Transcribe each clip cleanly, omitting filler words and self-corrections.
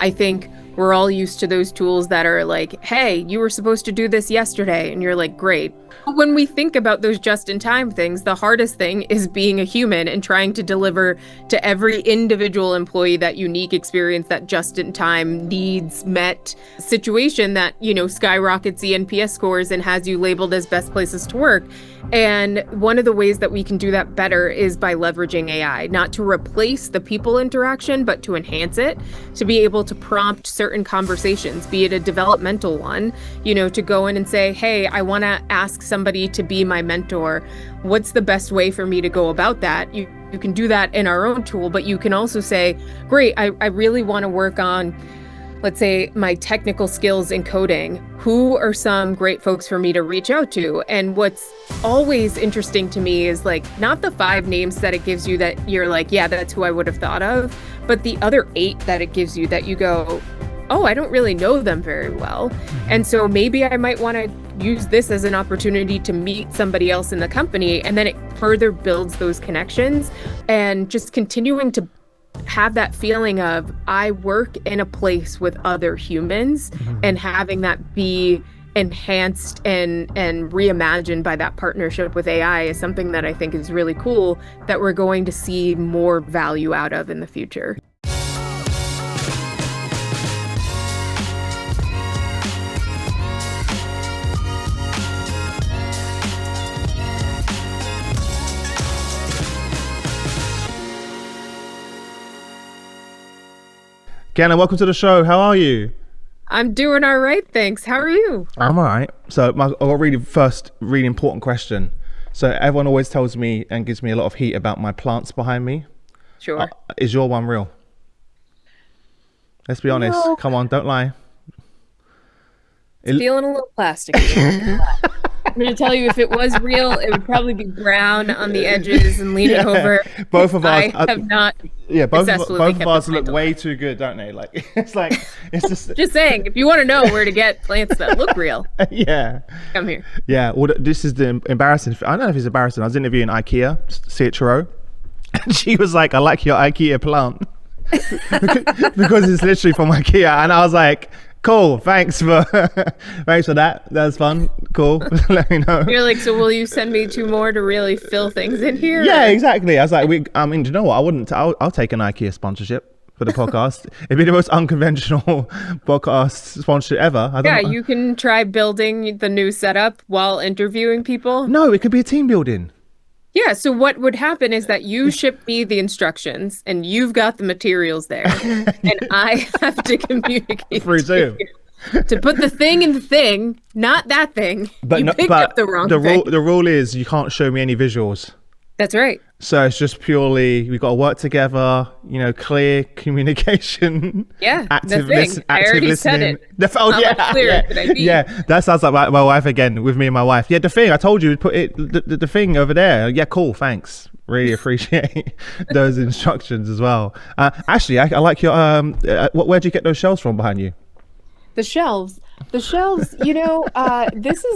I think we're all used to those tools that are like, hey, you were supposed to do this yesterday. And you're like, great. But when we think about those just-in-time things, the hardest thing is being a human and trying to deliver to every individual employee that unique experience, that just-in-time needs met situation that, skyrockets the NPS scores and has you labeled as best places to work. And one of the ways that we can do that better is by leveraging AI, not to replace the people interaction, but to enhance it, to be able to prompt certain conversations, be it a developmental one, to go in and say, hey, I want to ask somebody to be my mentor. What's the best way for me to go about that? You can do that in our own tool, but you can also say, great, I really want to work on, let's say, my technical skills in coding. Who are some great folks for me to reach out to? And what's always interesting to me is like, not the 5 names that it gives you that you're like, yeah, that's who I would have thought of, but the other 8 that it gives you that you go, oh, I don't really know them very well. And so maybe I might want to use this as an opportunity to meet somebody else in the company. And then it further builds those connections and just continuing to have that feeling of I work in a place with other humans, and having that be enhanced and reimagined by that partnership with AI is something that I think is really cool, that we're going to see more value out of in the future. KeyAnna, welcome to the show. How are you? I'm doing all right, thanks. How are you? I'm all right. So I've got a really important question. So everyone always tells me and gives me a lot of heat about my plants behind me. Sure. Is your one real? Let's be honest. No. Come on, don't lie. It's feeling a little plasticky. I'm going to tell you, if it was real, it would probably be brown on the edges and leaning over. Both of us have not. Yeah, both of ours look way too good, don't they? Like it's just. Just saying, if you want to know where to get plants that look real, yeah, come here. Yeah, well, this is the embarrassing. I don't know if it's embarrassing. I was interviewing IKEA, CHRO, and she was like, "I like your IKEA plant," because it's literally from IKEA, and I was like, cool, thanks for that. That's fun. Cool. Let me know. You're like, so will you send me 2 more to really fill things in here? Yeah, exactly. I was like, do you know what? I'll take an IKEA sponsorship for the podcast. It'd be the most unconventional podcast sponsorship ever. You can try building the new setup while interviewing people. No, it could be a team building. Yeah, so what would happen is that you ship me the instructions and you've got the materials there, and I have to communicate through Zoom to put the thing in the thing, not that thing. But you picked up the wrong thing. The rule is you can't show me any visuals. That's right. So it's just purely, we've got to work together, clear communication. Yeah, active I already said it. Yeah, that sounds like my wife again, with me and my wife. Yeah, the thing, I told you, put it, the thing over there. Yeah, cool, thanks. Really appreciate those instructions as well. Actually, I like your, where'd you get those shelves from behind you? The shelves, this is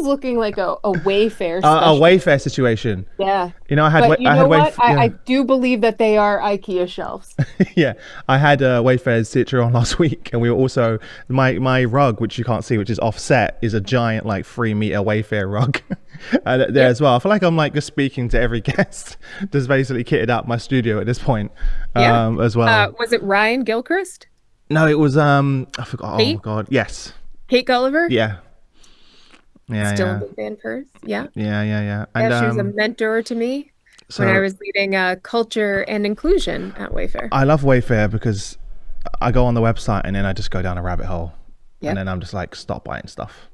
looking like a Wayfair. A Wayfair situation. Yeah. I do believe that they are IKEA shelves. Yeah, I had Wayfair's Citra on last week, and we were also my rug, which you can't see, which is offset, is a giant 3-meter Wayfair rug there as well. I feel like I'm just speaking to every guest that's basically kitted out my studio at this point. As well. Was it Ryan Gilchrist? No, it was I forgot. Kate? Oh God, yes. Kate Gulliver? Yeah. Still a big fan of hers. Yeah. Yeah. And, she was a mentor to me when I was leading culture and inclusion at Wayfair. I love Wayfair because I go on the website and then I just go down a rabbit hole. Yep. And then I'm just stop buying stuff.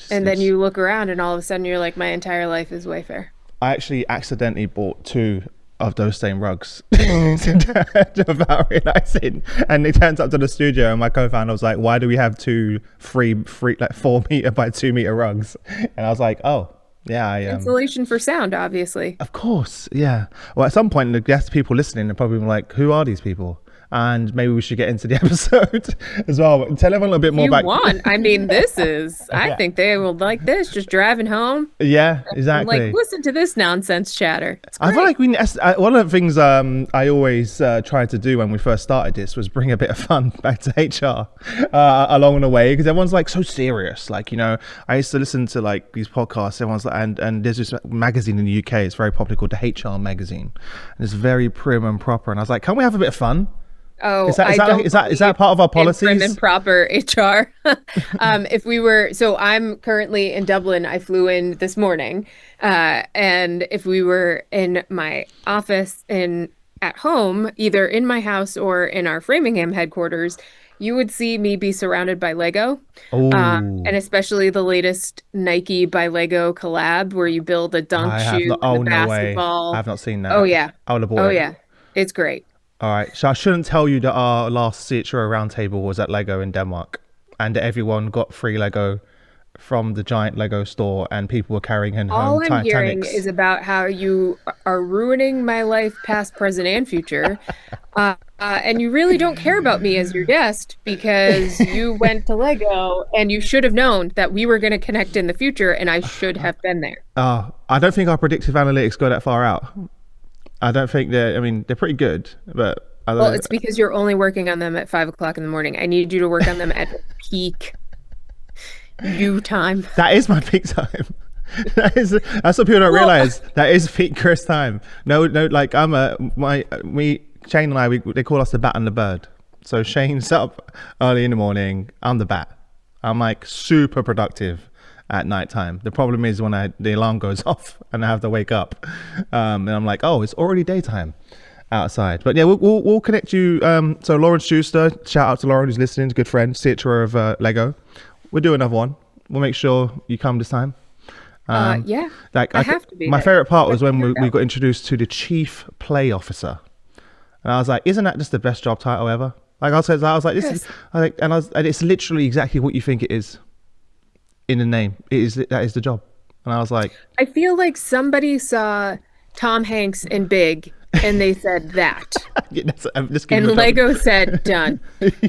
Then you look around and all of a sudden you're like, my entire life is Wayfair. I actually accidentally bought 2 of those same rugs without realizing, and it turns up to the studio and my co-founder was like, why do we have 2 free 4-meter by 2-meter rugs? And I was like, oh yeah, insulation for sound, obviously. Of course, yeah. Well, at some point the guest people listening are probably like, who are these people? and maybe we should get into the episode as well. Tell everyone a little bit more You about. want? I mean, I think they will like this. Just driving home. Yeah, I'm like, exactly. listen to this nonsense chatter. It's I great. feel like one of the things I always tried to do when we first started this was bring a bit of fun back to HR along the way, because everyone's like so serious. Like, I used to listen to like these podcasts. Everyone's like, and there's this magazine in the UK. It's very popular called the HR magazine, and it's very prim and proper. And I was like, can we have a bit of fun? Oh, Is that part of our policies? Prim and proper HR. So I'm currently in Dublin. I flew in this morning, and if we were in my office at home, either in my house or in our Framingham headquarters, you would see me be surrounded by Lego, Oh, and especially the latest Nike by Lego collab, where you build a dunk I have shoe, not. and Oh, a no way! basketball. I've not seen that. Oh yeah, I would have bought oh it. yeah, it's great. All right. So I shouldn't tell you that our last CHRO roundtable was at Lego in Denmark, and that everyone got free Lego from the giant Lego store, and people were carrying in All home I'm hearing Titanics. is about how you are ruining my life, past, present, and future. And you really don't care about me as your guest because you went to Lego and you should have known that we were going to connect in the future, and I should have been there. I don't think our predictive analytics go that far out. I don't think I mean, they're pretty good, but I don't Well, know. it's because you're only working on them at 5 o'clock in the morning. I need you to work on them at peak you time. That is my peak time. That's what people don't realize. That is peak Chris time. No, like Shane and I, they call us the bat and the bird. So Shane's up early in the morning. I'm the bat. I'm like super productive at nighttime. The problem is when the alarm goes off and I have to wake up, and I'm like, oh, it's already daytime outside. But yeah, we'll connect you. So Lauren Schuster, shout out to Lauren who's listening, good friend, CHRO of Lego. We'll do another one. We'll make sure you come this time. Yeah, like I have to be my there. favorite part was when we got introduced to the chief play officer, and I was like, isn't that just the best job title ever? Like I was like, this is, and it's literally exactly what you think it is in the name. That is the job. And I was like, I feel like somebody saw Tom Hanks in Big and they said that. And Lego said, done.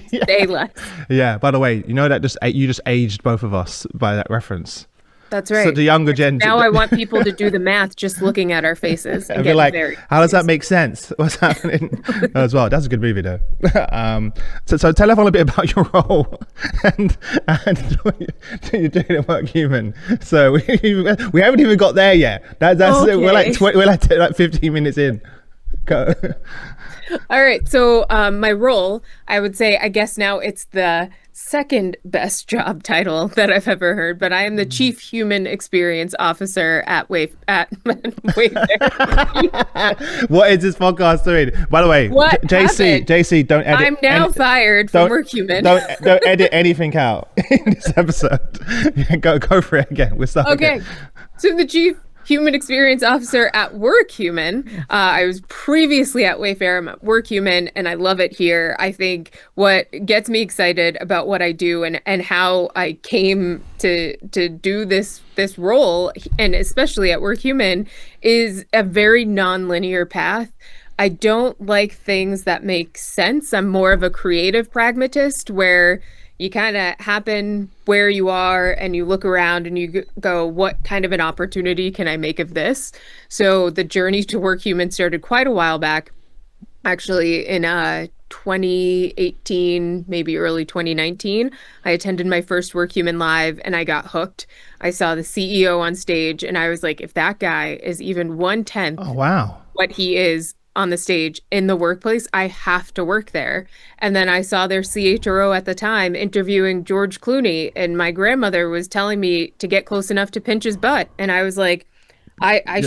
Say less. Yeah, by the way, you know that you just aged both of us by that reference. That's right. So the younger gen. Now I want people to do the math just looking at our faces and be get like, very how does that make sense? What's happening as well? That's a good movie though. So tell everyone a bit about your role and what you're doing at Workhuman. So we haven't even got there yet. That's okay. We're like 15 minutes in. Go. All right. So my role, I would say, I guess now it's the second best job title that I've ever heard, but I am the Chief Human Experience Officer at Wayfair. What is this podcast doing? By the way, JC, don't edit. I'm now fired from Workhuman. Don't edit anything out in this episode. Yeah, go for it again. We'll start. Okay. Again. So the Chief Human Experience Officer at Workhuman. I was previously at Wayfair. I'm at Workhuman, and I love it here. I think what gets me excited about what I do and how I came to do this role, and especially at Workhuman, is a very non-linear path. I don't like things that make sense. I'm more of a creative pragmatist where you kind of happen where you are and you look around and you go, what kind of an opportunity can I make of this? So the journey to Workhuman started quite a while back, actually in 2018, maybe early 2019. I attended my first Workhuman Live and I got hooked. I saw the CEO on stage and I was like, if that guy is even 1/10 oh, wow, what he is on the stage in the workplace, I have to work there. And then I saw their CHRO at the time interviewing George Clooney, and my grandmother was telling me to get close enough to pinch his butt, and I was like, I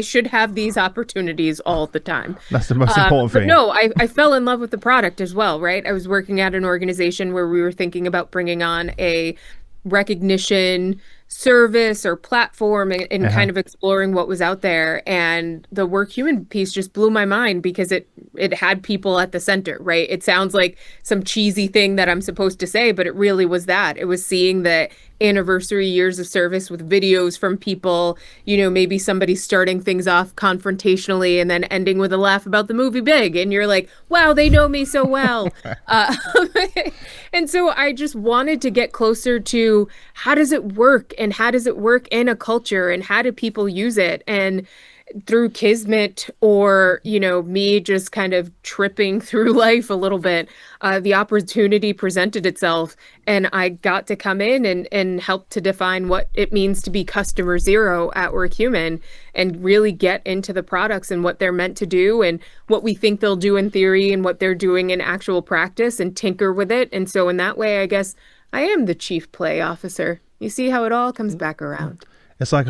should have these opportunities all the time. That's the most important thing. But no, I fell in love with the product as well, right? I was working at an organization where we were thinking about bringing on a recognition service or platform and Uh-huh. kind of exploring what was out there. And the Workhuman piece just blew my mind because it had people at the center, right? It sounds like some cheesy thing that I'm supposed to say, but it really was that. It was seeing the anniversary years of service with videos from people, maybe somebody starting things off confrontationally and then ending with a laugh about the movie Big. And you're like, wow, they know me so well. Uh, and so I just wanted to get closer to how does it work and how does it work in a culture and how do people use it? And through kismet or me just kind of tripping through life a little bit, the opportunity presented itself and I got to come in and help to define what it means to be customer zero at Workhuman and really get into the products and what they're meant to do and what we think they'll do in theory and what they're doing in actual practice and tinker with it. And so in that way, I guess I am the chief play officer. You see how it all comes back around. It's like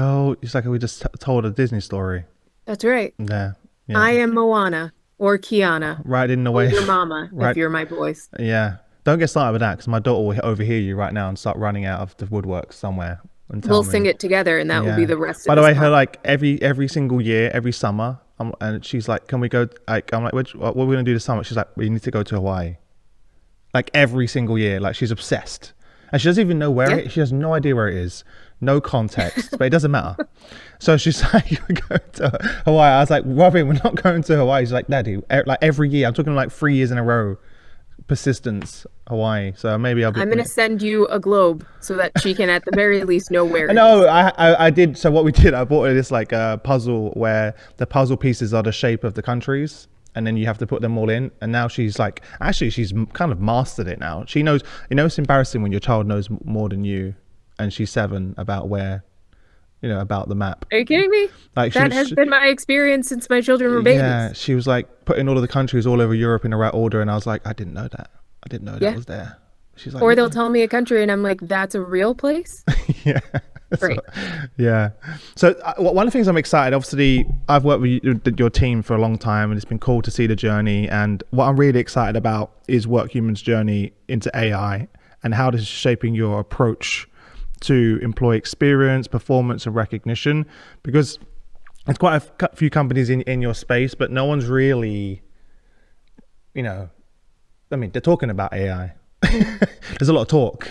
we just told a Disney story. That's right. Yeah, yeah. I am Moana or KeyAnna Right in the or way. your mama if Right. you're my voice. Yeah. Don't get started with that because my daughter will overhear you right now and start running out of the woodwork somewhere and tell We'll sing me. it together and that will be Yeah. the rest By of the this way, her pod. like every single year, every summer, and she's like, "Can we go?" Like, I'm like, "What are we gonna do this summer?" She's like, "We need to go to Hawaii." Like every single year, like she's obsessed, and she doesn't even know where Yeah. it. She has no idea where it is, no context, but it doesn't matter. So she's like, "We're going to Hawaii." I was like, "Robin, we're not going to Hawaii." She's like, "Daddy, like every year." I'm talking like 3 years in a row, persistence, Hawaii. So maybe I'll be. I'm going to send you a globe so that she can at the very least know where it No, is. I did. So what we did, I bought her this like puzzle where the puzzle pieces are the shape of the countries, and then you have to put them all in. And now she's like, actually, she's kind of mastered it now. She knows. It's embarrassing when your child knows more than you, and she's 7 about where, about the map. Are you kidding me? Like That has been my experience since my children were yeah, babies. she was like putting all of the countries all over Europe in the right order, and I was like, I didn't know that. I didn't know that Yeah. was there. She's like, Or they'll yeah. tell me a country and I'm like, that's a real place? Yeah. So, Great. yeah. So one of the things I'm excited, obviously, I've worked with your team for a long time and it's been cool to see the journey. And what I'm really excited about is Workhuman's journey into AI and how this is shaping your approach to employee experience, performance, and recognition. Because there's quite a few companies in your space, but no one's really, they're talking about AI. There's a lot of talk.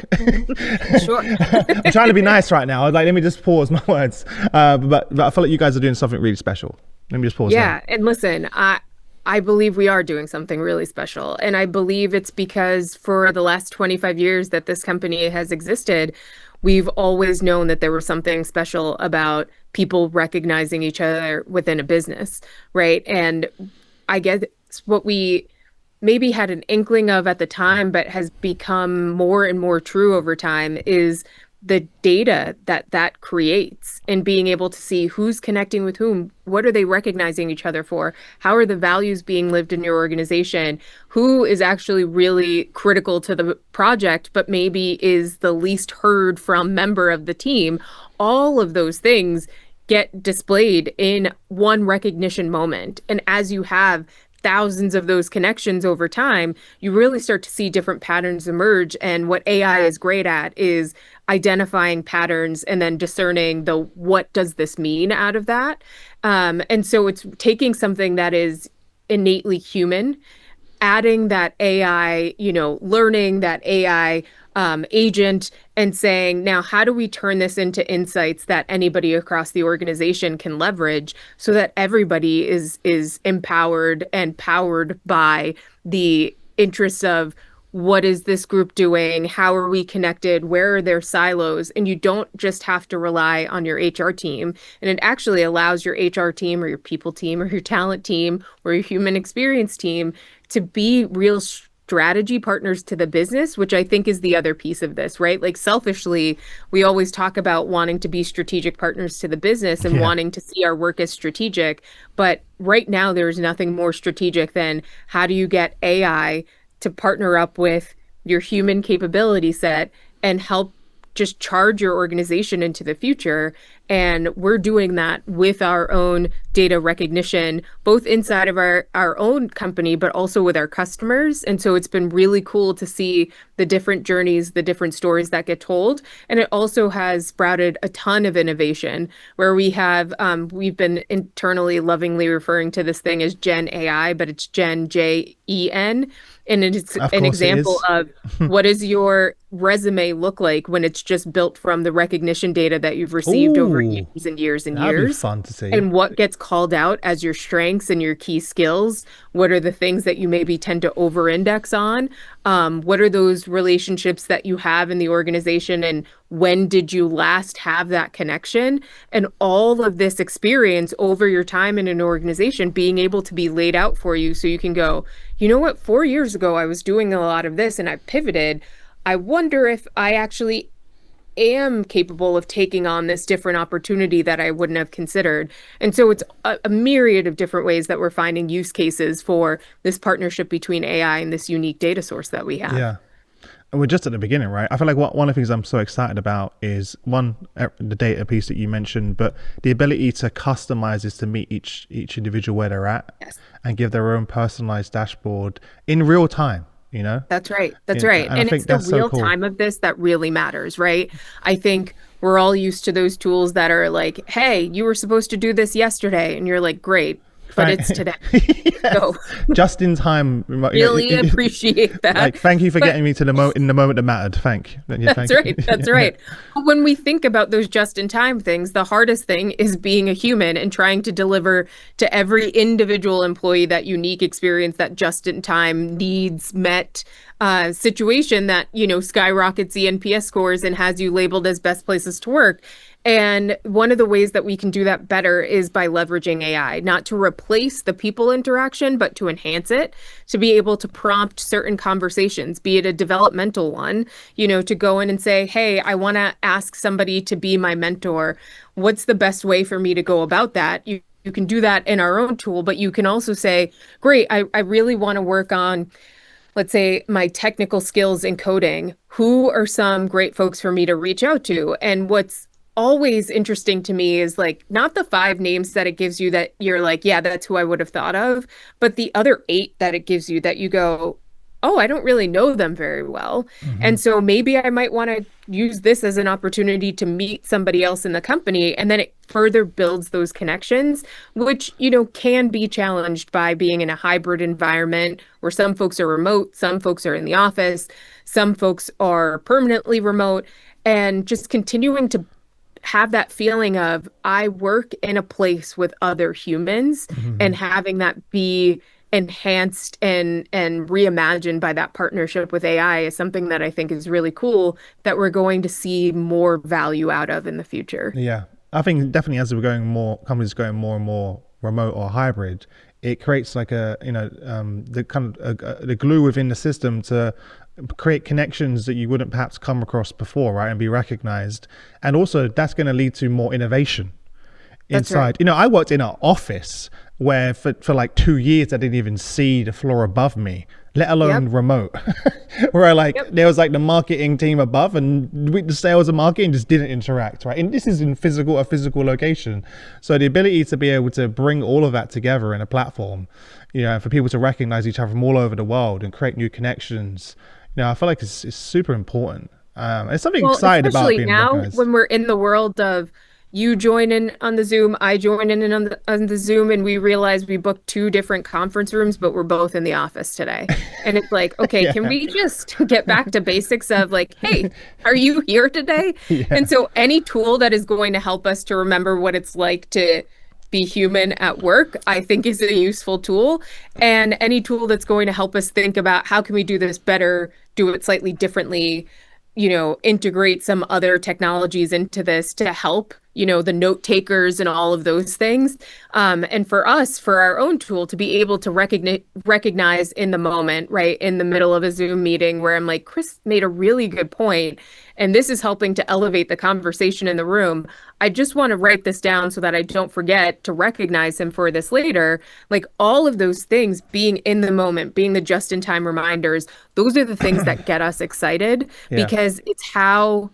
Sure. I'm trying to be nice right now. Like, let me just pause my words. But I feel like you guys are doing something really special. Let me just pause Yeah, there. and listen, I believe we are doing something really special. And I believe it's because for the last 25 years that this company has existed, we've always known that there was something special about people recognizing each other within a business, right? And I guess what we maybe had an inkling of at the time, but has become more and more true over time is the data that that creates and being able to see who's connecting with whom, what are they recognizing each other for, how are the values being lived in your organization, who is actually really critical to the project, but maybe is the least heard from member of the team. All of those things get displayed in one recognition moment. And as you have thousands of those connections over time, you really start to see different patterns emerge. And what AI is great at is identifying patterns and then discerning the what does this mean out of that. And so it's taking something that is innately human, adding that AI, learning that AI agent and saying, now, how do we turn this into insights that anybody across the organization can leverage so that everybody is empowered and powered by the interests of what is this group doing? How are we connected? Where are their silos? And you don't just have to rely on your HR team. And it actually allows your HR team or your people team or your talent team or your human experience team to be real strategy partners to the business, which I think is the other piece of this, right? Like selfishly, we always talk about wanting to be strategic partners to the business and Yeah. wanting to see our work as strategic. But right now, there is nothing more strategic than how do you get AI to partner up with your human capability set and help just charge your organization into the future. And we're doing that with our own data recognition, both inside of our own company, but also with our customers. And so it's been really cool to see the different journeys, the different stories that get told. And it also has sprouted a ton of innovation where we've been internally lovingly referring to this thing as Gen AI, but it's Gen JEN. And it's Of an course it example is. of what does your resume look like when it's just built from the recognition data that you've received over Ooh, years and years and that'd be years, fun to see. and what gets called out as your strengths and your key skills. What are the things that you maybe tend to over index on? What are those relationships that you have in the organization, and when did you last have that connection? And all of this experience over your time in an organization being able to be laid out for you so you can go, you know what, 4 years ago, I was doing a lot of this and I pivoted. I wonder if I actually am capable of taking on this different opportunity that I wouldn't have considered. And so it's a myriad of different ways that we're finding use cases for this partnership between AI and this unique data source that we have. Yeah. And we're just at the beginning, right? I feel like one of the things I'm so excited about is one, the data piece that you mentioned, but the ability to customize this to meet each individual where they're at, Yes. and give their own personalized dashboard in real time, you know? That's right. That's Yeah, right. and I And think it's the that's so real cool. time of this that really matters, right? I think we're all used to those tools that are like, hey, you were supposed to do this yesterday. And you're like, great, but Thank- it's today. Yes. So Just in time. really appreciate that. Like, thank you for But getting me to in the moment that mattered. Yeah, that's thank you. right. That's right. But when we think about those just in time things, the hardest thing is being a human and trying to deliver to every individual employee that unique experience, that just in time needs met situation that, skyrockets the NPS scores and has you labeled as best places to work. And one of the ways that we can do that better is by leveraging AI, not to replace the people interaction, but to enhance it, to be able to prompt certain conversations, be it a developmental one, to go in and say, hey, I want to ask somebody to be my mentor. What's the best way for me to go about that? You can do that in our own tool, but you can also say, great, I really want to work on, let's say, my technical skills in coding. Who are some great folks for me to reach out to? And what's always interesting to me is like not the 5 names that it gives you that you're like, yeah, that's who I would have thought of, but the other 8 that it gives you that you go, oh, I don't really know them very well. Hmm. And so maybe I might want to use this as an opportunity to meet somebody else in the company. And then it further builds those connections, which, can be challenged by being in a hybrid environment where some folks are remote, some folks are in the office, some folks are permanently remote, and just continuing to have that feeling of I work in a place with other humans, Hmm. and having that be enhanced and reimagined by that partnership with AI is something that I think is really cool that we're going to see more value out of in the future. Yeah, I think definitely as we're going more, companies going more and more remote or hybrid, it creates like the kind of the glue within the system to create connections that you wouldn't perhaps come across before, right, and be recognized. And also that's going to lead to more innovation That's right. inside. I worked in an office where for like 2 years I didn't even see the floor above me, let alone Yep. remote. Where like Yep. there was like the marketing team above, and the sales and marketing just didn't interact, right? And this is in a physical location. So the ability to be able to bring all of that together in a platform, for people to recognize each other from all over the world and create new connections, I feel like it's super important. It's something Well, excited about especially being now recognized. when we're in the world of you join in on the Zoom, I join in on the Zoom, and we realize we booked 2 different conference rooms, but we're both in the office today. And it's like, okay, can Yeah. we just get back to basics of like, hey, are you here today? Yeah. And so any tool that is going to help us to remember what it's like to be human at work, I think is a useful tool. And any tool that's going to help us think about how can we do this better, do it slightly differently, integrate some other technologies into this to help, the note takers and all of those things. And for us, for our own tool, to be able to recognize in the moment, right, in the middle of a Zoom meeting where I'm like, Chris made a really good point, and this is helping to elevate the conversation in the room. I just want to write this down so that I don't forget to recognize him for this later. Like all of those things, being in the moment, being the just-in-time reminders, those are the things that get us excited Yeah. because it's how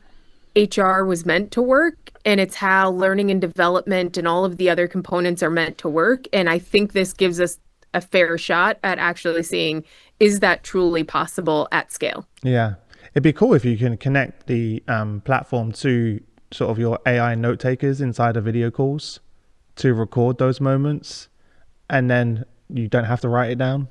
HR was meant to work, and it's how learning and development and all of the other components are meant to work. And I think this gives us a fair shot at actually seeing, is that truly possible at scale? Yeah. It'd be cool if you can connect the platform to sort of your AI note takers inside of video calls to record those moments, and then you don't have to write it down.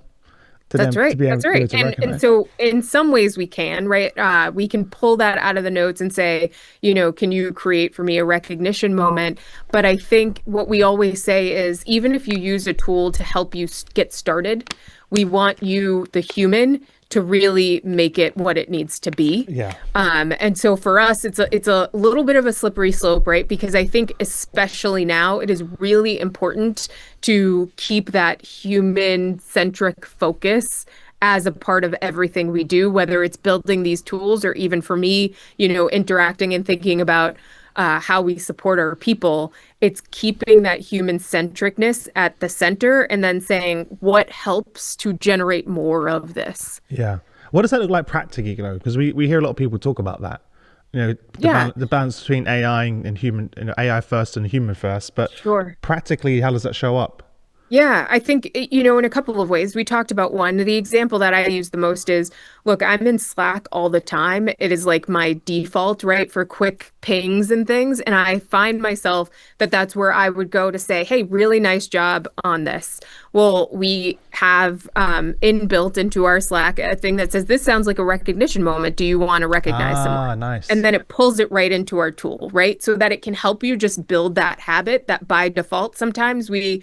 That's right. That's right. And so in some ways we can, right? We can pull that out of the notes and say, can you create for me a recognition moment? But I think what we always say is, even if you use a tool to help you get started, we want you, the human, to really make it what it needs to be. Yeah. And so for us, it's a little bit of a slippery slope, right? Because I think especially now, it is really important to keep that human-centric focus as a part of everything we do, whether it's building these tools or even for me, interacting and thinking about how we support our people. It's keeping that human centricness at the center and then saying what helps to generate more of this. Yeah. What does that look like practically, Because we hear a lot of people talk about that. The balance between AI and human, AI first and human first. But sure. Practically, how does that show up? Yeah, I think, in a couple of ways. We talked about one. The example that I use the most is, look, I'm in Slack all the time. It is like my default, right, for quick pings and things. And I find myself that's where I would go to say, hey, really nice job on this. Well, we have inbuilt into our Slack a thing that says, this sounds like a recognition moment. Do you want to recognize someone? Nice. And then it pulls it right into our tool, right? So that it can help you just build that habit that by default, sometimes we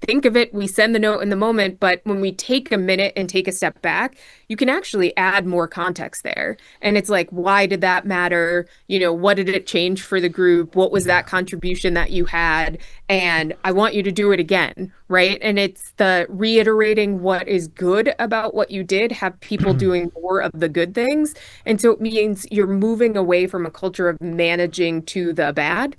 think of it, we send the note in the moment, but when we take a minute and take a step back, you can actually add more context there. And it's like, why did that matter? What did it change for the group? What was that contribution that you had? And I want you to do it again, right? And it's the reiterating what is good about what you did, have people doing more of the good things. And so it means you're moving away from a culture of managing to the bad.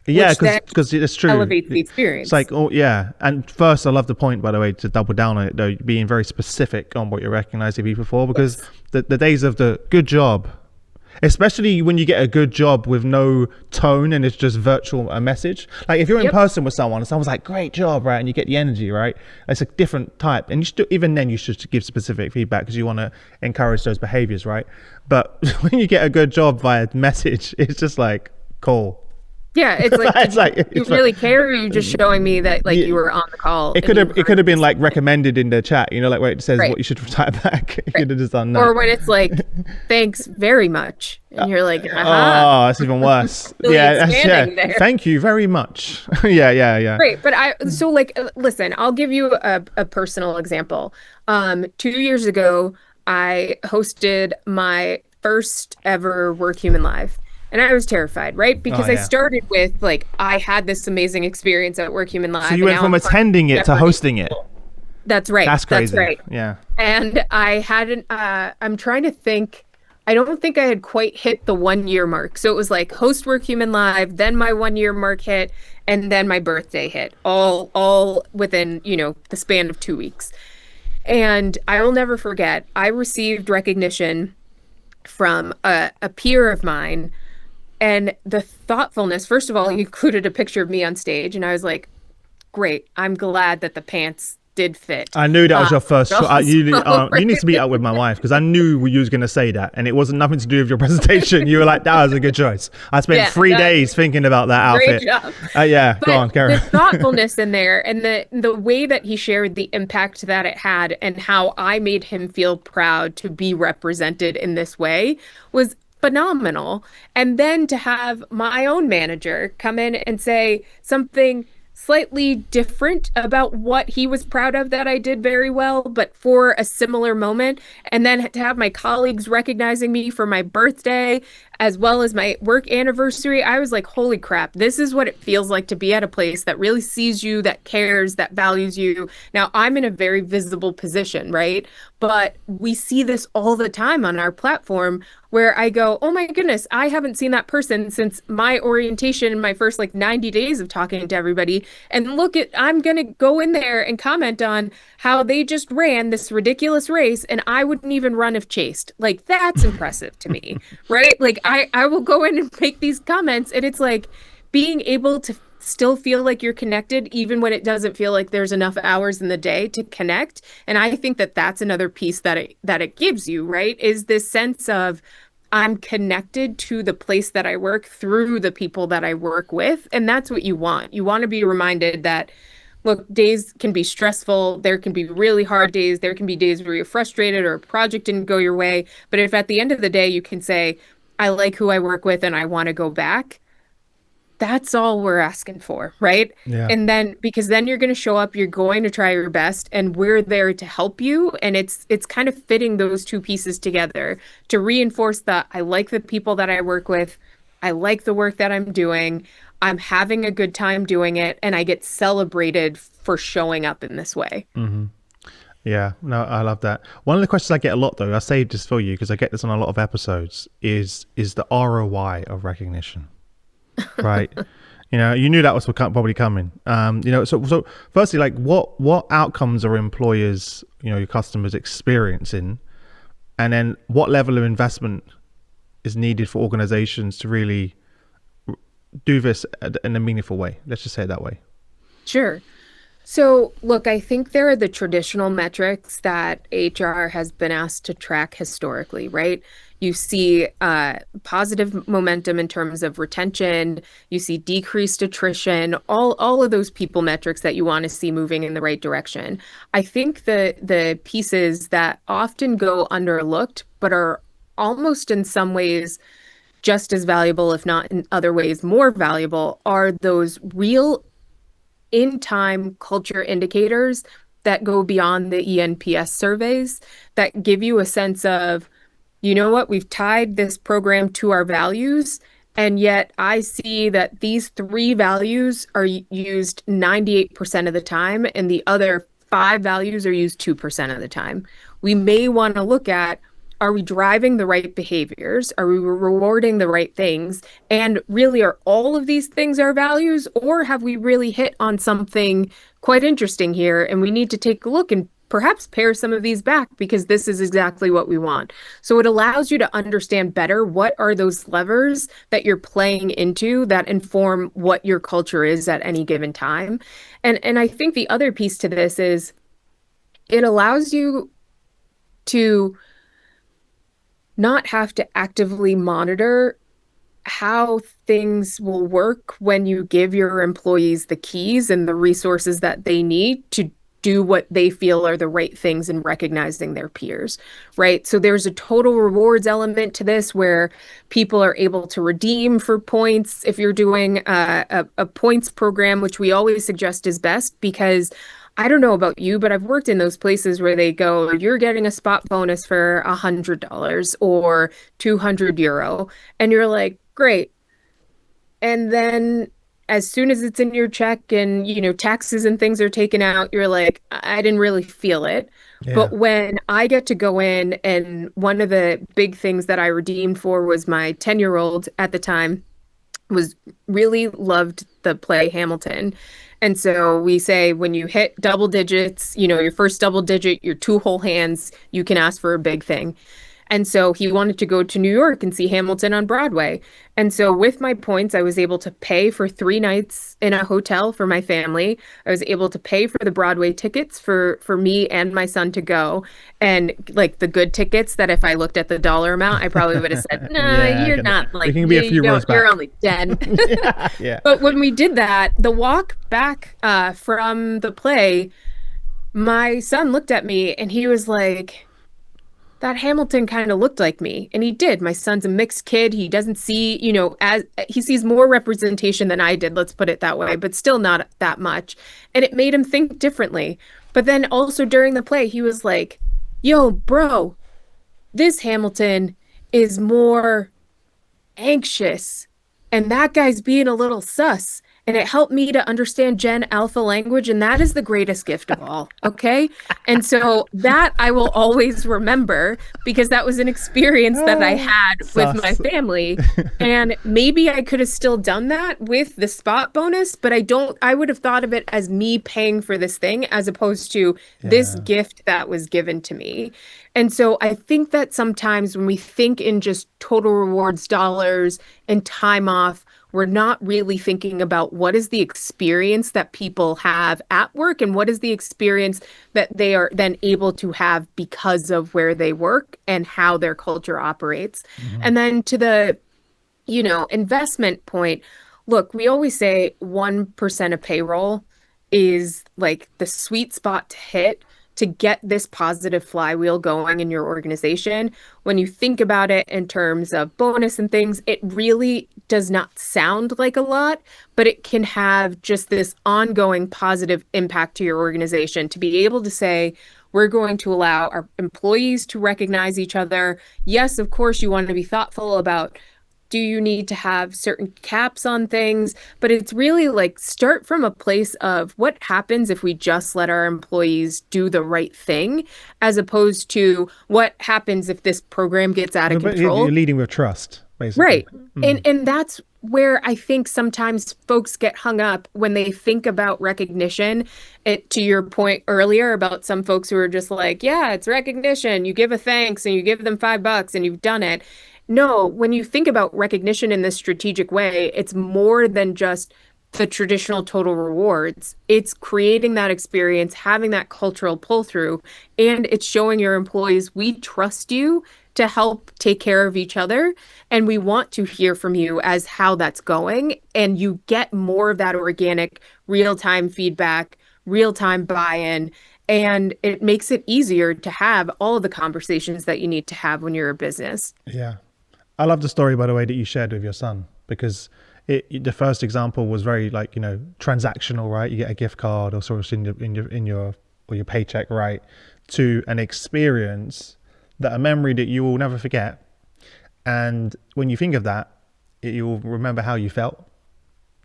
Yeah, because it's true. Elevates the experience. It's like, oh yeah. And first, I love the point, by the way, to double down on it, though, being very specific on what you're recognizing people for, because yes, the days of the good job, especially when you get a good job with no tone and it's just virtual a message. Like if you're in person with someone and someone's like, great job, right? And you get the energy, right? It's a different type. And even then you should give specific feedback because you want to encourage those behaviors, right? But when you get a good job via message, it's just like, cool. Yeah, it's like, you really care, or you're just showing me that you were on the call. It could have been like recommended in the chat, like where it says what you should type back. You could have just done that. Or when it's like, thanks very much, and you're like, oh, that's even worse. Really yeah. Thank you very much. yeah. Great, but listen, I'll give you a personal example. 2 years ago, I hosted my first ever Workhuman Live. And I was terrified, right? Because I started with I had this amazing experience at Workhuman Live. So you went from attending it to hosting it. That's right. That's crazy. That's right. Yeah. And I hadn't, I'm trying to think, I don't think I had quite hit the 1 year mark. So it was like host Workhuman Live, then my 1 year mark hit, and then my birthday hit, all within, the span of 2 weeks. And I will never forget, I received recognition from a peer of mine. And the thoughtfulness, first of all, he included a picture of me on stage. And I was like, great. I'm glad that the pants did fit. I knew that was your first shot. You need to meet up with my wife because I knew you was going to say that. And it wasn't nothing to do with your presentation. You were like, that was a good choice. I spent 3 days thinking about that outfit. Great job. Go on, Karen. The thoughtfulness in there and the way that he shared the impact that it had and how I made him feel proud to be represented in this way was phenomenal. And then to have my own manager come in and say something slightly different about what he was proud of that I did very well, but for a similar moment. And then to have my colleagues recognizing me for my birthday, as well as my work anniversary, I was like, holy crap, this is what it feels like to be at a place that really sees you, that cares, that values you. Now, I'm in a very visible position, right? But we see this all the time on our platform where I go, oh my goodness, I haven't seen that person since my orientation in my first like 90 days of talking to everybody. And look at, I'm going to go in there and comment on how they just ran this ridiculous race and I wouldn't even run if chased. Like, that's impressive to me, right? Like, I will go in and make these comments, and it's like being able to still feel like you're connected even when it doesn't feel like there's enough hours in the day to connect. And I think that that's another piece that it gives you, right? Is this sense of I'm connected to the place that I work through the people that I work with. And that's what you want. You want to be reminded that, look, days can be stressful. There can be really hard days. There can be days where you're frustrated or a project didn't go your way. But if at the end of the day you can say, I like who I work with and I want to go back, that's all we're asking for, right? Yeah. And then because then you're going to show up, you're going to try your best, and we're there to help you. And it's kind of fitting those two pieces together to reinforce that I like the people that I work with, I like the work that I'm doing, I'm having a good time doing it, and I get celebrated for showing up in this way. Mm-hmm. Yeah, no, I love that. One of the questions I get a lot, though, I saved this for you because I get this on a lot of episodes, is the ROI of recognition. Right. You knew that was probably coming. So firstly, like what outcomes are employers, your customers experiencing, and then what level of investment is needed for organizations to really do this in a meaningful way? Let's just say it that way. Sure. So, look, I think there are the traditional metrics that HR has been asked to track historically, right? You see positive momentum in terms of retention, you see decreased attrition, all of those people metrics that you want to see moving in the right direction. I think the pieces that often go underlooked, but are almost in some ways just as valuable, if not in other ways more valuable, are those real in-time culture indicators that go beyond the ENPS surveys that give you a sense of, you know what, we've tied this program to our values, and yet I see that these three values are used 98% of the time, and the other five values are used 2% of the time. We may want to look at, are we driving the right behaviors? Are we rewarding the right things? And really, are all of these things our values? Or have we really hit on something quite interesting here? And we need to take a look and perhaps pare some of these back because this is exactly what we want. So it allows you to understand better what are those levers that you're playing into that inform what your culture is at any given time. And I think the other piece to this is it allows you to not have to actively monitor how things will work when you give your employees the keys and the resources that they need to do what they feel are the right things in recognizing their peers, right? So there's a total rewards element to this where people are able to redeem for points if you're doing a points program, which we always suggest is best because I don't know about you, but I've worked in those places where they go, you're getting a spot bonus for $100 or €200. And you're like, great. And then as soon as it's in your check and, taxes and things are taken out, you're like, I didn't really feel it. Yeah. But when I get to go in, and one of the big things that I redeemed for was my 10-year-old at the time was really loved the play Hamilton. And so we say when you hit double digits, your first double digit, your two whole hands, you can ask for a big thing. And so he wanted to go to New York and see Hamilton on Broadway. And so with my points, I was able to pay for 3 nights in a hotel for my family. I was able to pay for the Broadway tickets for me and my son to go. And like the good tickets that if I looked at the dollar amount, I probably would have said, no, you're not like, can be a few rows back. You're only 10. Yeah. But when we did that, the walk back from the play, my son looked at me and he was like, that Hamilton kind of looked like me. And he did. My son's a mixed kid. He doesn't see, as he sees more representation than I did, let's put it that way, but still not that much. And it made him think differently. But then also during the play, he was like, yo, bro, this Hamilton is more anxious. And that guy's being a little sus. and it helped me to understand Gen Alpha language, and that is the greatest gift of all. Okay. And so that I will always remember because that was an experience that I had with my Sus. family. And maybe I could have still done that with the spot bonus, but I would have thought of it as me paying for this thing as opposed to this Yeah. gift that was given to me. And so I think that sometimes when we think in just total rewards dollars and time off, we're not really thinking about what is the experience that people have at work and what is the experience that they are then able to have because of where they work and how their culture operates. Mhm. And then to the, investment point, look, we always say 1% of payroll is like the sweet spot to hit to get this positive flywheel going in your organization. When you think about it in terms of bonus and things, it really does not sound like a lot, but it can have just this ongoing positive impact to your organization to be able to say, we're going to allow our employees to recognize each other. Yes, of course, you want to be thoughtful about do you need to have certain caps on things? But it's really like start from a place of what happens if we just let our employees do the right thing, as opposed to what happens if this program gets out of But you're control. leading with trust, basically. Right. Mm. And that's where I think sometimes folks get hung up when they think about recognition. To your point earlier about some folks who are just like, yeah, it's recognition. You give a thanks and you give them $5 and you've done it. No, when you think about recognition in this strategic way, it's more than just the traditional total rewards. It's creating that experience, having that cultural pull through, and it's showing your employees we trust you to help take care of each other. And we want to hear from you as how that's going. And you get more of that organic, real time feedback, real time buy in. And it makes it easier to have all of the conversations that you need to have when you're a business. Yeah. I love the story, by the way, that you shared with your son, because the first example was very like, transactional, right? You get a gift card or sort of in your or your paycheck, right? To an experience that a memory that you will never forget. And when you think of that, you will remember how you felt.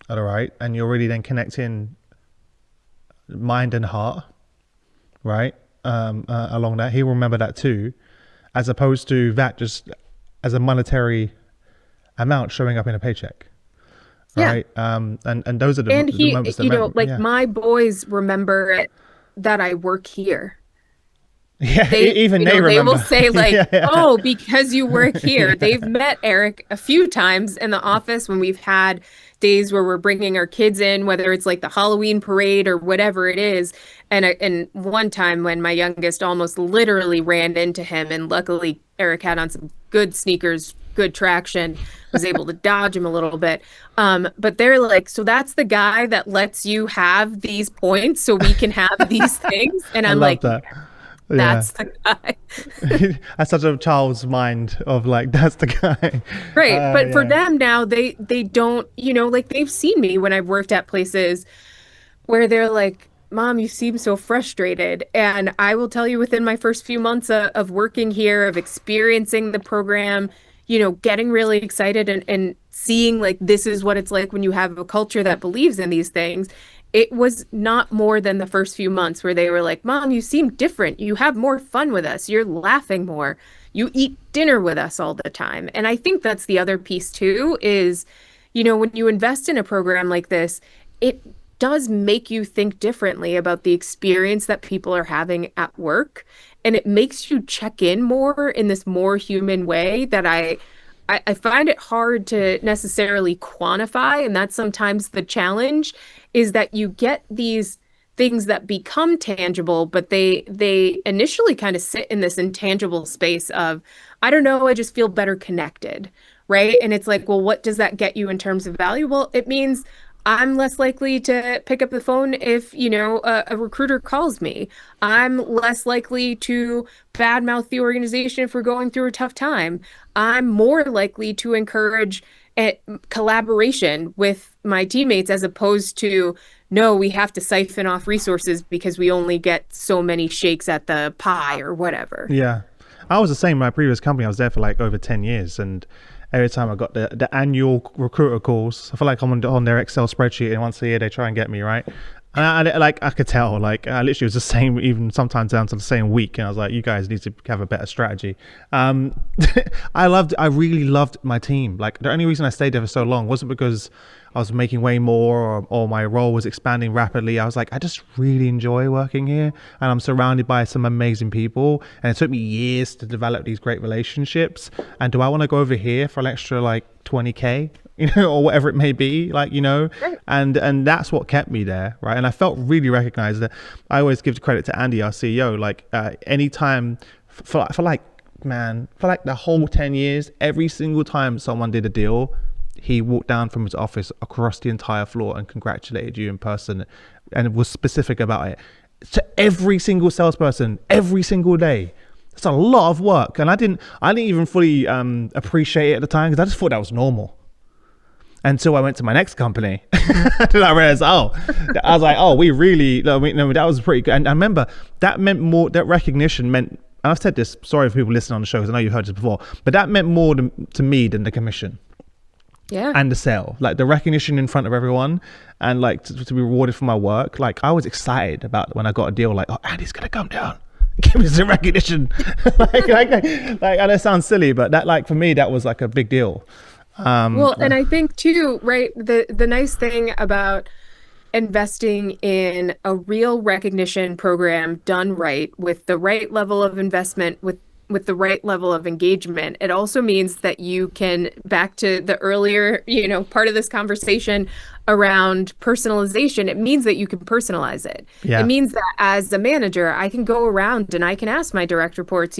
All right. And you're really then connecting mind and heart, right? Along that. He'll remember that too, as opposed to that just as a monetary amount showing up in a paycheck. Yeah. Right. And those are And the moments that remember. like Yeah. my boys remember it that I work here. Yeah. They, Even they they will remember. say like, Yeah. Yeah. "Oh, because you work here." Yeah. They've met Eric a few times in the office when we've had days where we're bringing our kids in, whether it's like the Halloween parade or whatever it is. And one time when my youngest almost literally ran into him, and luckily Eric had on some good sneakers, good traction, was able to dodge him a little bit. But they're like, so that's the guy that lets you have these points so we can have these things. And I I'm love like, that. Yeah. that's the guy. That's such a child's mind of like, that's the guy. Right. But for Yeah. them now, they don't, like they've seen me when I've worked at places where they're like, Mom, you seem so frustrated. And I will tell you within my first few months of working here, of experiencing the program, getting really excited and seeing like this is what it's like when you have a culture that believes in these things. It was not more than the first few months where they were like, Mom, you seem different. You have more fun with us. You're laughing more. You eat dinner with us all the time. And I think that's the other piece too is, when you invest in a program like this, it does make you think differently about the experience that people are having at work. And it makes you check in more in this more human way that I find it hard to necessarily quantify. And that's sometimes the challenge is that you get these things that become tangible, but they initially kind of sit in this intangible space of, I don't know, I just feel better connected, right? And it's like, well, what does that get you in terms of value? Well, it means I'm less likely to pick up the phone if, a recruiter calls me. I'm less likely to badmouth the organization if we're going through a tough time. I'm more likely to encourage collaboration with my teammates as opposed to, no, we have to siphon off resources because we only get so many shakes at the pie or whatever. Yeah. I was the same in my previous company. I was there for like over 10 years, and every time I got the annual recruiter calls, I feel like I'm on their Excel spreadsheet, and once a year they try and get me, right? And I could tell, like, I literally was the same, even sometimes down to the same week. And I was like, you guys need to have a better strategy. I really loved my team. Like, the only reason I stayed there for so long wasn't because I was making way more or my role was expanding rapidly. I was like, I just really enjoy working here, and I'm surrounded by some amazing people. And it took me years to develop these great relationships. And do I want to go over here for an extra like 20K? Or whatever it may be, like, Right. and that's what kept me there, right? And I felt really recognized. That I always give credit to Andy, our CEO. Like, anytime for like the whole 10 years, every single time someone did a deal, he walked down from his office across the entire floor and congratulated you in person, and was specific about it to every single salesperson every single day. It's a lot of work, and I didn't even fully appreciate it at the time, because I just thought that was normal. Until I went to my next company, and I realized, I was like, we really, no, that was pretty good. And I remember that recognition meant, and I've said this, sorry for people listening on the show, because I know you've heard this before, but that meant more to me than the commission. Yeah. And the sale, like the recognition in front of everyone, and like to be rewarded for my work. Like, I was excited about when I got a deal, like, Andy's going to come down, give me some recognition. like, I know it sounds silly, but that, like, for me, that was like a big deal. And I think too, right, the nice thing about investing in a real recognition program done right, with the right level of investment, with the right level of engagement, it also means that you can, back to the earlier, part of this conversation around personalization, it means that you can personalize it. Yeah. It means that as a manager, I can go around and I can ask my direct reports,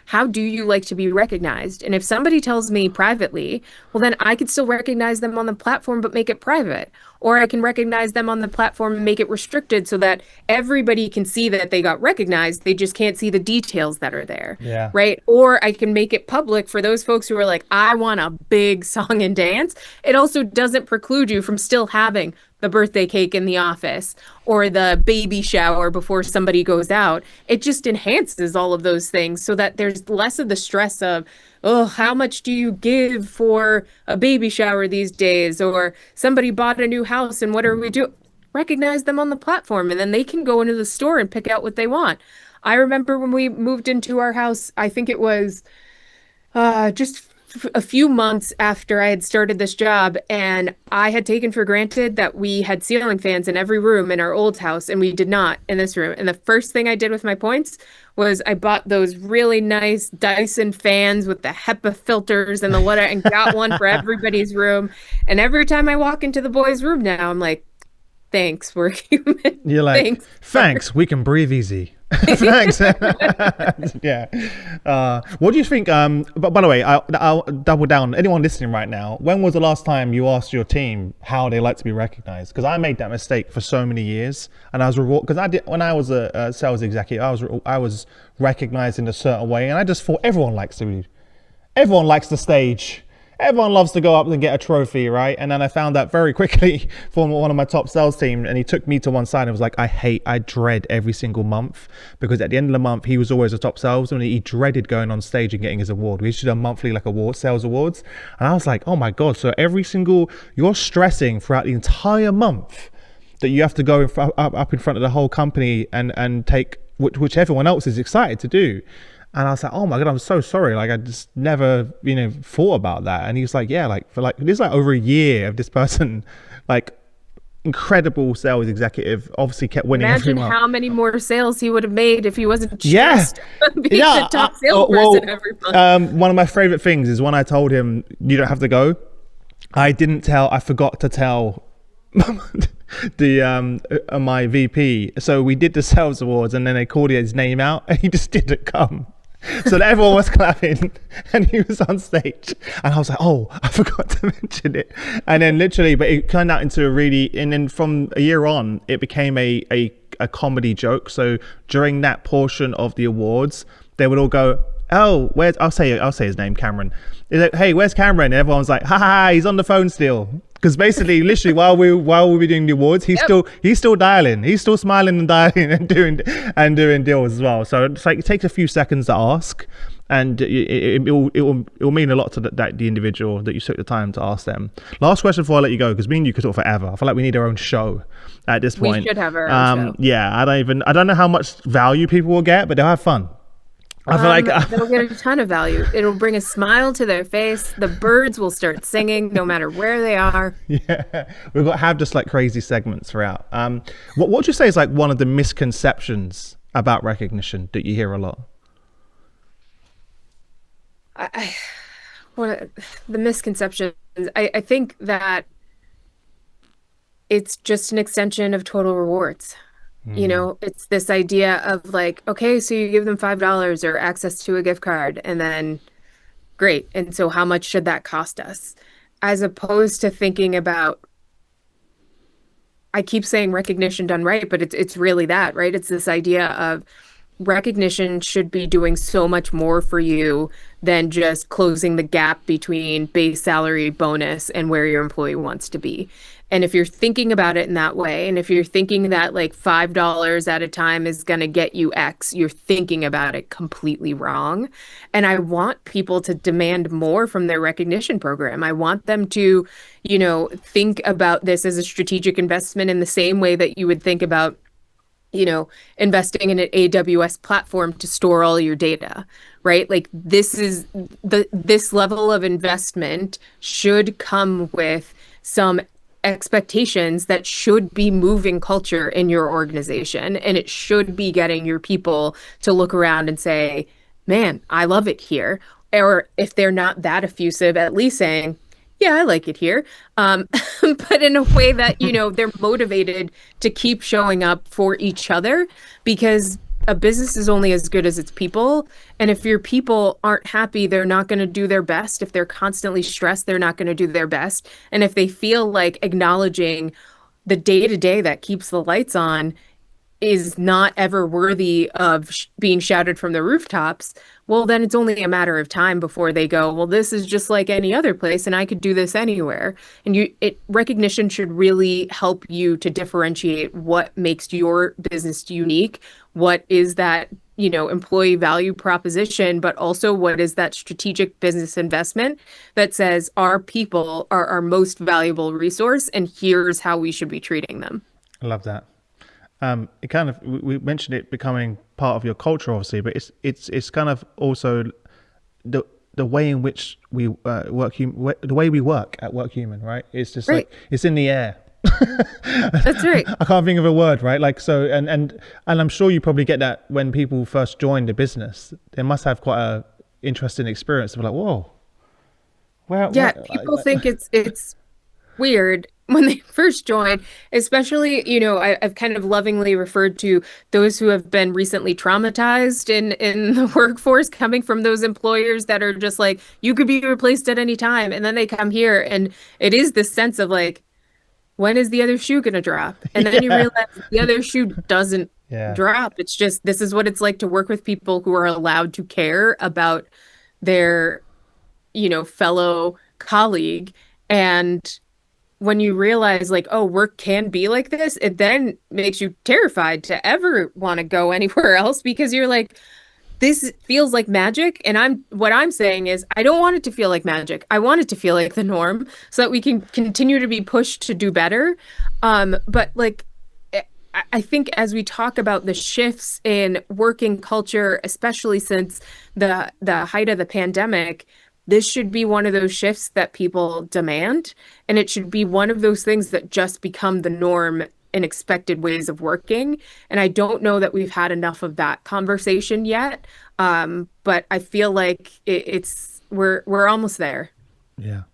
how do you like to be recognized? And if somebody tells me privately, well, then I could still recognize them on the platform, but make it private. Or I can recognize them on the platform and make it restricted so that everybody can see that they got recognized. They just can't see the details that are there. Yeah. Right. Or I can make it public for those folks who are like, I want a big song and dance. It also doesn't preclude you from still having the birthday cake in the office or the baby shower before somebody goes out. It just enhances all of those things so that there's less of the stress of, how much do you give for a baby shower these days? Or somebody bought a new house and what are we doing? Recognize them on the platform, and then they can go into the store and pick out what they want. I remember when we moved into our house, I think it was just a few months after I had started this job, and I had taken for granted that we had ceiling fans in every room in our old house, and we did not in this room. And the first thing I did with my points was I bought those really nice Dyson fans with the HEPA filters and the whatever, and got one for everybody's room. And every time I walk into the boys' room now, I'm like, thanks, Workhuman. You're like, thanks, we can breathe easy. Thanks. Yeah. What do you think? But by the way, I'll double down. Anyone listening right now, when was the last time you asked your team how they like to be recognized? Because I made that mistake for so many years, and I was because I did when I was a sales executive. I was recognized in a certain way, and I just thought everyone likes the stage. Everyone loves to go up and get a trophy, right? And then I found out very quickly from one of my top sales team, and he took me to one side and was like, I dread every single month, because at the end of the month, he was always a top salesman, and he dreaded going on stage and getting his award. We used to do a monthly sales awards. And I was like, oh my God. So you're stressing throughout the entire month that you have to go up in front of the whole company and take, which everyone else is excited to do. And I was like, oh my God, I'm so sorry. Like, I just never, thought about that. And he was like, yeah, like this over a year of this person, like incredible sales executive, obviously kept winning every month. Imagine how many more sales he would have made if he wasn't just being the top salesperson every month. One of my favorite things is when I told him, you don't have to go. I forgot to tell my VP. So we did the sales awards, and then they called his name out, and he just didn't come. So that everyone was clapping, and he was on stage, and I was like, oh, I forgot to mention it. And then literally, but it turned out into and then from a year on, it became a comedy joke. So during that portion of the awards, they would all go, oh, I'll say his name, Cameron. He's like, hey, where's Cameron? And everyone's like, ha, he's on the phone still. Because basically, literally, while we were doing the awards, he's still dialing, he's still smiling and dialing and doing deals as well. So it's like, it takes a few seconds to ask, And it will mean a lot to the individual that you took the time to ask them. Last question before I let you go, because me and you could talk forever. I feel like we need our own show at this point. We should have our own show. Yeah, I don't know how much value people will get, but they'll have fun. I feel like they'll get a ton of value. It'll bring a smile to their face. The birds will start singing no matter where they are. Yeah, we've got to have just like crazy segments throughout. What would you say is like one of the misconceptions about recognition that you hear a lot? The misconceptions, I think that it's just an extension of total rewards. You know, it's this idea of like, okay, so you give them $5 or access to a gift card, and then great. And so how much should that cost us? As opposed to thinking about, I keep saying recognition done right, but it's really that, right? It's this idea of recognition should be doing so much more for you than just closing the gap between base salary, bonus, and where your employee wants to be. And if you're thinking about it in that way, and if you're thinking that like $5 at a time is going to get you X, you're thinking about it completely wrong. And I want people to demand more from their recognition program. I want them to, you know, think about this as a strategic investment in the same way that you would think about, you know, investing in an AWS platform to store all your data, right? Like this level of investment should come with some expectations that should be moving culture in your organization. And it should be getting your people to look around and say, man, I love it here. Or if they're not that effusive, at least saying, yeah, I like it here. But in a way that, you know, they're motivated to keep showing up for each other, because a business is only as good as its people. And if your people aren't happy, they're not going to do their best. If they're constantly stressed, they're not going to do their best. And if they feel like acknowledging the day-to-day that keeps the lights on is not ever worthy of being shouted from the rooftops, well, then it's only a matter of time before they go, well, this is just like any other place and I could do this anywhere. And recognition should really help you to differentiate what makes your business unique, what is that, you know, employee value proposition, but also what is that strategic business investment that says our people are our most valuable resource and here's how we should be treating them. I love that. It kind of, we mentioned it becoming part of your culture, obviously, but it's kind of also the way in which we the way we work at Workhuman, right? It's just right. Like it's in the air. That's right. I can't think of a word, right? Like so, and I'm sure you probably get that when people first join the business. They must have quite a interesting experience. They're like, whoa, people think it's weird when they first join, especially, you know, I've kind of lovingly referred to those who have been recently traumatized in the workforce, coming from those employers that are just like, you could be replaced at any time. And then they come here and it is this sense of like, when is the other shoe going to drop? And then you realize the other shoe doesn't drop. It's just, this is what it's like to work with people who are allowed to care about their, you know, fellow colleague. And when you realize like, oh, work can be like this, it then makes you terrified to ever want to go anywhere else, because you're like, this feels like magic. And what I'm saying is I don't want it to feel like magic. I want it to feel like the norm so that we can continue to be pushed to do better. But like, I think as we talk about the shifts in working culture, especially since the height of the pandemic, this should be one of those shifts that people demand, and it should be one of those things that just become the norm and expected ways of working. And I don't know that we've had enough of that conversation yet, but I feel like we're almost there. Yeah,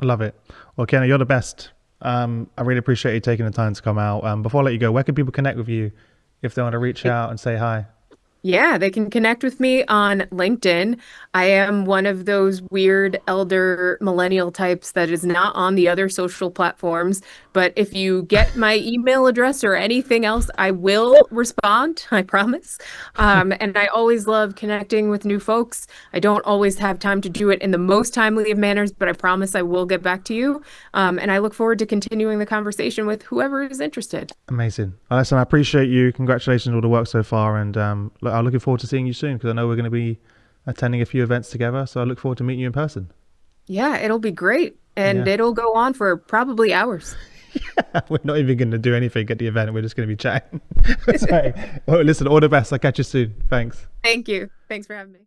I love it. Well, KeyAnna, you're the best. I really appreciate you taking the time to come out. Before I let you go, where can people connect with you if they want to reach out and say hi? Yeah, they can connect with me on LinkedIn. I am one of those weird elder millennial types that is not on the other social platforms. But if you get my email address or anything else, I will respond, I promise. And I always love connecting with new folks. I don't always have time to do it in the most timely of manners, but I promise I will get back to you. And I look forward to continuing the conversation with whoever is interested. Amazing. Listen, I appreciate you. Congratulations on all the work so far. And I'm looking forward to seeing you soon, because I know we're going to be attending a few events together. So I look forward to meeting you in person. Yeah, it'll be great. And Yeah. it'll go on for probably hours. We're not even going to do anything at the event. We're just going to be chatting. So, well, listen, all the best. I'll catch you soon. Thanks. Thank you. Thanks for having me.